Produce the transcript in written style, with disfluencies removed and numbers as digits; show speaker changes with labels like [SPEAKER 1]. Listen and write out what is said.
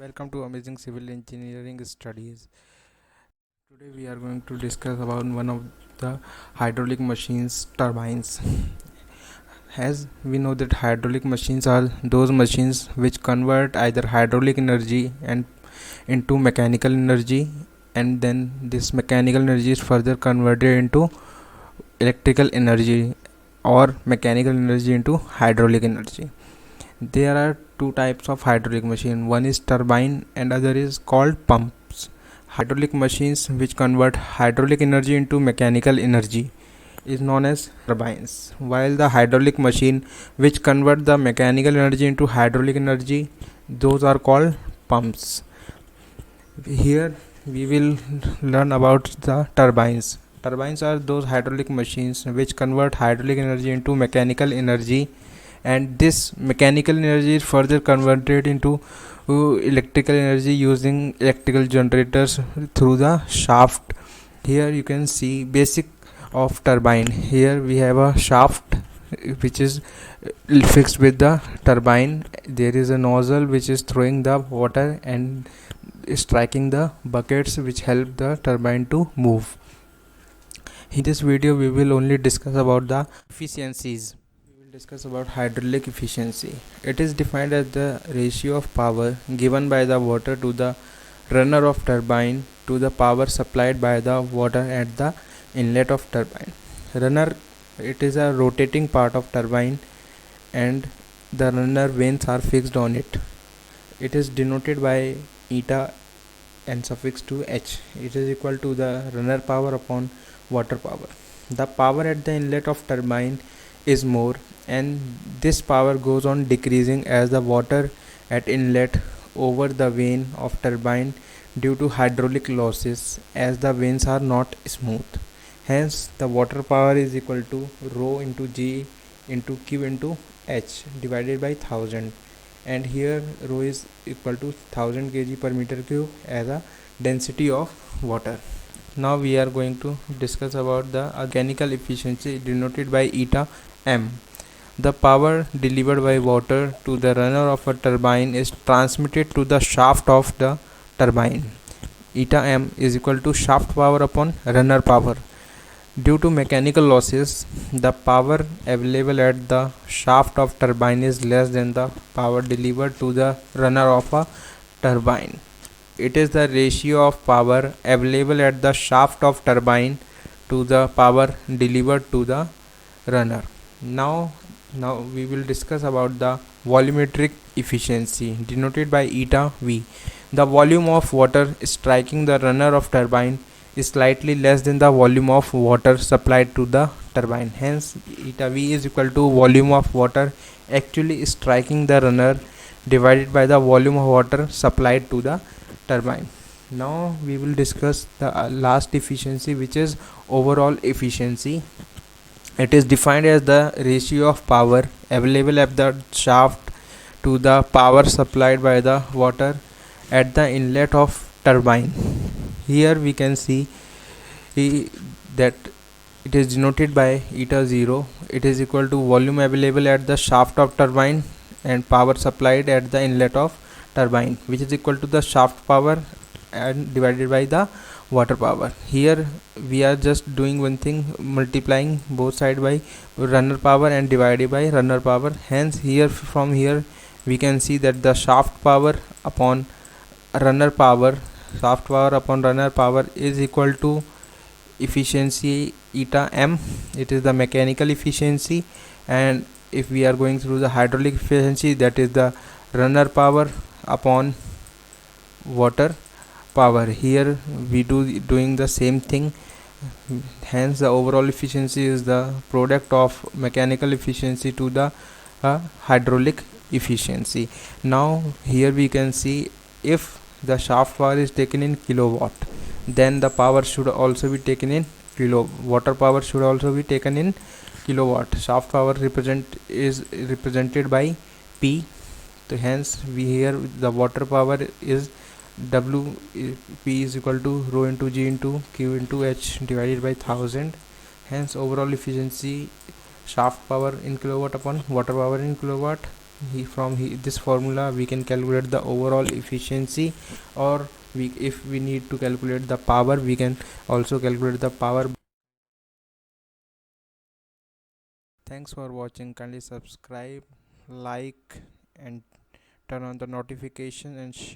[SPEAKER 1] Welcome to Amazing Civil Engineering Studies. Today we are going to discuss about one of the hydraulic machines, turbines. As we know that hydraulic machines are those machines which convert either hydraulic energy and into mechanical energy, and then this mechanical energy is further converted into electrical energy or mechanical energy into hydraulic energy. There are two types of hydraulic machine. One is turbine and other is called pumps. Hydraulic machines which convert hydraulic energy into mechanical energy is known as turbines, while the hydraulic machine which convert the mechanical energy into hydraulic energy, those are called pumps. Here we will learn about the turbines. Turbines are those hydraulic machines which convert hydraulic energy into mechanical energy, and this mechanical energy is further converted into electrical energy using electrical generators through the shaft. Here you can see basic of turbine. Here we have a shaft which is fixed with the turbine. There is a nozzle which is throwing the water and striking the buckets which help the turbine to move. In this video we will only discuss about the efficiencies. We will discuss about hydraulic efficiency. It is defined as the ratio of power given by the water to the runner of turbine to the power supplied by the water at the inlet of turbine. Runner, it is a rotating part of turbine, and the runner vanes are fixed on it. It is denoted by eta and suffix to h. It is equal to the runner power upon water power. The power at the inlet of turbine is more, and this power goes on decreasing as the water at inlet over the vane of turbine due to hydraulic losses, as the vanes are not smooth. Hence the water power is equal to rho into g into q into h divided by 1000, and here rho is equal to 1000 kg per meter cube as a density of water. Now we are going to discuss about the mechanical efficiency denoted by eta m. The power delivered by water to the runner of a turbine is transmitted to the shaft of the turbine. Eta m is equal to shaft power upon runner power. Due to mechanical losses, the power available at the shaft of turbine is less than the power delivered to the runner of a turbine. It is the ratio of power available at the shaft of turbine to the power delivered to the runner. Now we will discuss about the volumetric efficiency denoted by eta V. The volume of water striking the runner of turbine is slightly less than the volume of water supplied to the turbine. Hence eta V is equal to volume of water actually striking the runner divided by the volume of water supplied to the turbine. Now we will discuss the last efficiency, which is overall efficiency. It is defined as the ratio of power available at the shaft to the power supplied by the water at the inlet of turbine. Here we can see that it is denoted by eta 0. It is equal to volume available at the shaft of turbine and power supplied at the inlet of turbine, which is equal to the shaft power and divided by the water power. Here we are just doing one thing, multiplying both side by runner power and divided by runner power. Hence here from here we can see that the shaft power upon runner power is equal to efficiency eta m. It is the mechanical efficiency, and if we are going through the hydraulic efficiency, that is the runner power upon water power. Here we doing the same thing. Hence the overall efficiency is the product of mechanical efficiency to the hydraulic efficiency. Now here we can see, if the shaft power is taken in kilowatt, then the power should also be taken in water power should also be taken in kilowatt. Shaft power is represented by P. So hence we here the water power is W. P is equal to rho into G into Q into H divided by 1000. Hence overall efficiency, shaft power in kilowatt upon water power in kilowatt, this formula we can calculate the overall efficiency, or if we need to calculate the power, we can also calculate the power. Thanks for watching. Kindly subscribe, like, and turn on the notification and